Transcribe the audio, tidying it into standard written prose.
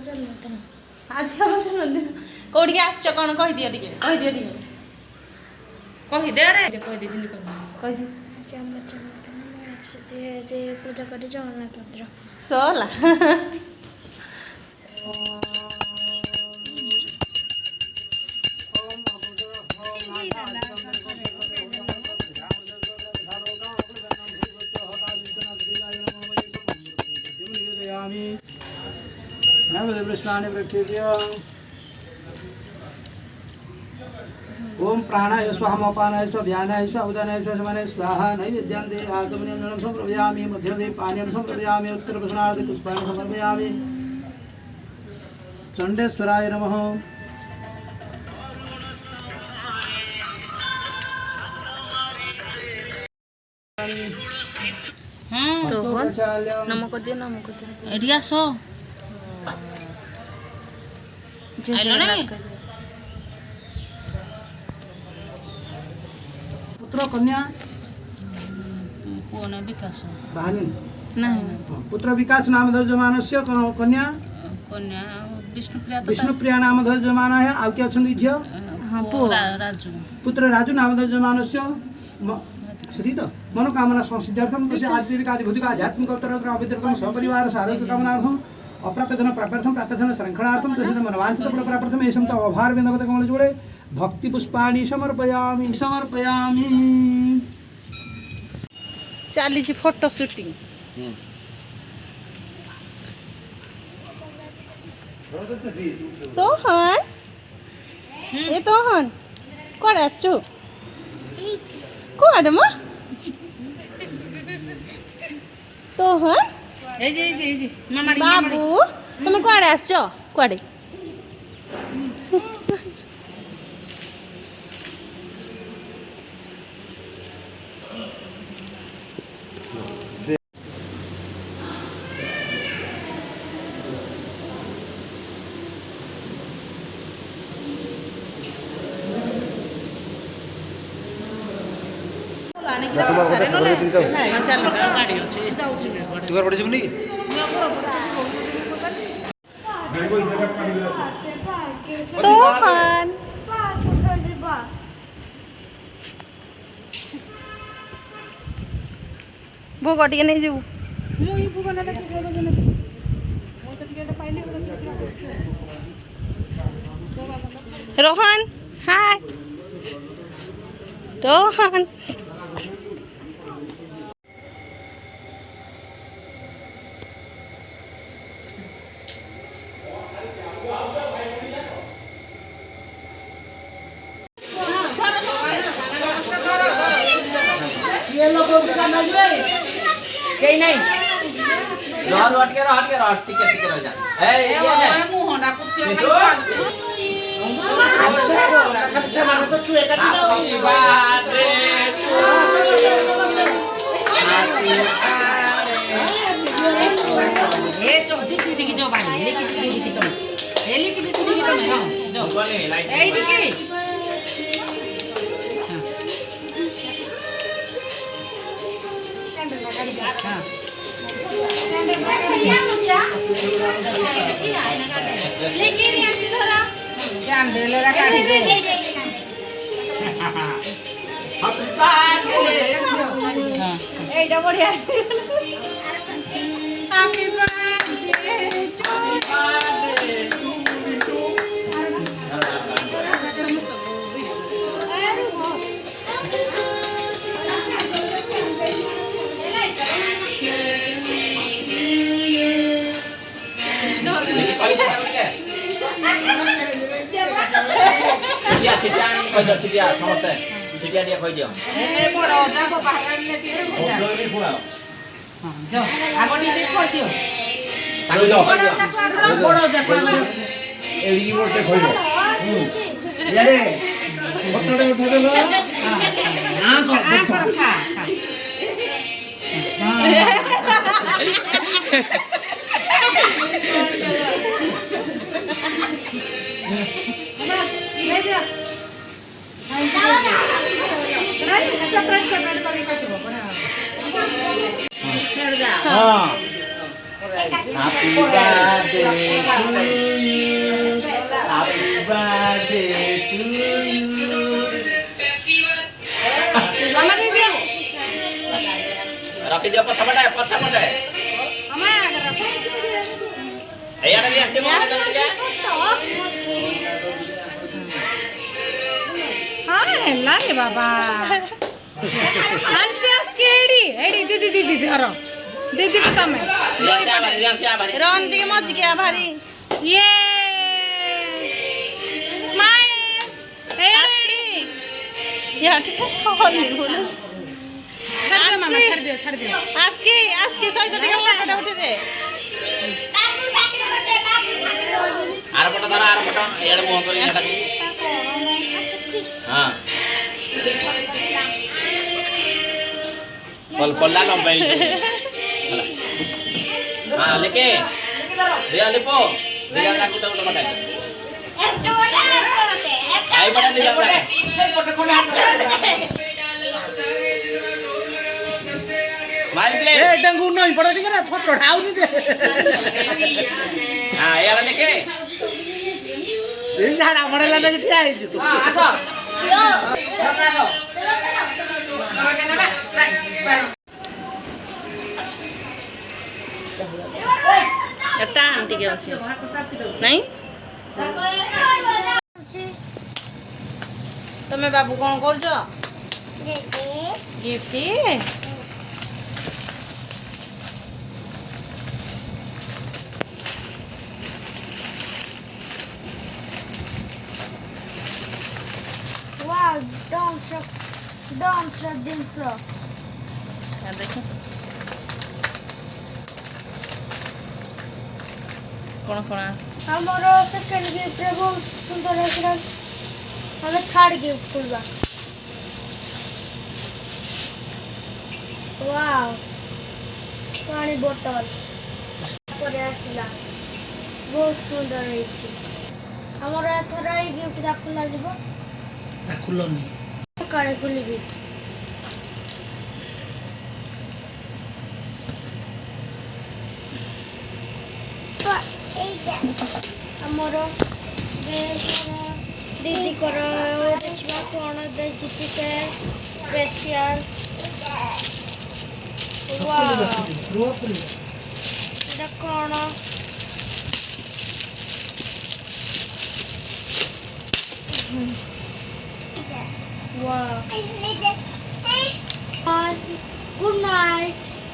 जन्मदिन आज हम जन्मदिन कौड़ी आस कौन कहीदियो टे कहीदियो टे कहीदे अरे कहीदे जिंदगी कहीदे आज आम जन्मदिन जे पूजा करी जगन्नाथ मंदिर सोला ओम प्राणाय स्वाहामपानाय स्वाध्यानाय स्वाउदानाय स्वसमानाय स्वाहा नैवेद्यान्ते आचमनीयं जलं समर्पयामि मध्यमदे पानीयं समर्पयामि उत्तरप्रश्नार्थे पुष्पाणि समर्पयामि चण्डेश्वराय नमः। तो नमक दियो एडिया सो जय जगन्नाथ पुत्र कन्या पुओ विकास बाहन नहीं पुत्र विकास नाम धर्यमानस्य कन्या कन्या विष्णुप्रिया विष्णुप्रिया नाम धर्यमान है आउ के अछंदी झियो हां पुओ राजू पुत्र राजू नाम धर्यमानस्य श्री तो मनोकामना संसिद्ध्यर्थम तस्य आध्यात्मिक आदिभौतिक आध्यात्मिक उत्तरोत्तर अभिद्रकम सपरिवार सारोग्य कामनार्थम अप्राप्यधन प्राप्यर्थम प्राप्यधन संरक्षणार्थम तस्य मनवांछित फल प्राप्त्यर्थम एषम तो अभार बिंदवत कमल जोड़े भक्ति पुष्पाणि समर्पयामि समर्पयामि। चली फोटो शूटिंग तो हन ये तो हन कौन आसु कौन म तो हन बाबू तुम्हें कौन आस कौड़े भोग टे नहीं जीव रोहन हाय रोहन कहीं नहीं रोहन हट के टिके रह जा ए ये मुंह होना कुछ से माने तो चुए काटी दो ये जो दीदी की जो बानी लेकिन दीदी की तो ये लेकिन दीदी की तो नहीं जो ए दीदी बढ़िया चिटिया खोज चिटिया समस्ते चिटिया दिया खोज दियो एने बड़ो जाब बाहर ले चिटे खोज ओबलो भी फुला हां जो आगोटी दे खोज दियो ताको जो बड़ो जाब एडी मोटे खोजो यारे फोटोडे उठा देलो हां कर खा ले दियो सेपरेट करके काटबो बड़ा हां हैप्पी बर्थडे ରଖିଦିଅ ପଛପଟେ ଆମେ ଆଗରେ ରଖ ଏଇଆଡ଼େ ବି ଆସିବ ଟିକେ ହଁ ହେଲା ରେ ବାବା ଆନସି ଆସକି ଏଇଠି ଦିଦି ଧର ଦିଦି କୁ ତମେ ରନ୍ ଟିକେ ମଜିକି ଆ ଭାରି ଇଏ ସ୍ମାଇଲ ଏଇଠି यार ठीक है होली बोलो छाड़ दे मामा छाड़ दियो आसकी सहित ଟିକେ ଫଟୋ ଉଠି ଦେ आर पट धर आर पट एड़ मुह कर एटा हां पल्ला लंबाई हां लेके दिया लिपो दिया ना गुटा गुटा मटे आई बटा दिया बटा स्माइल प्ले ए डंगू नहीं पड़ा ठीक है फोटो उठाओ नहीं दे हां यार लेके इन झाड़ा मरे लाने के ठिया आइछु तू आसो यो आसो एटा आंटी के अछि नहीं तमे बाबू कोन करजो गिफ्ट वाह डांस जिनस देखो कौन हमारा सेकंड गिफ्ट बहुत सुंदर है हमें थर्ड गिफ्ट खुलवा वाव पानी बोतल परे आसिला बहुत सुंदर है हमारा थोड़ा ही गिफ्ट दा खुला जीवो खुलनी करे खुलबी ଆମର दीदी कर देखा कौन जीती से स्पेशल कौन गुड नाइट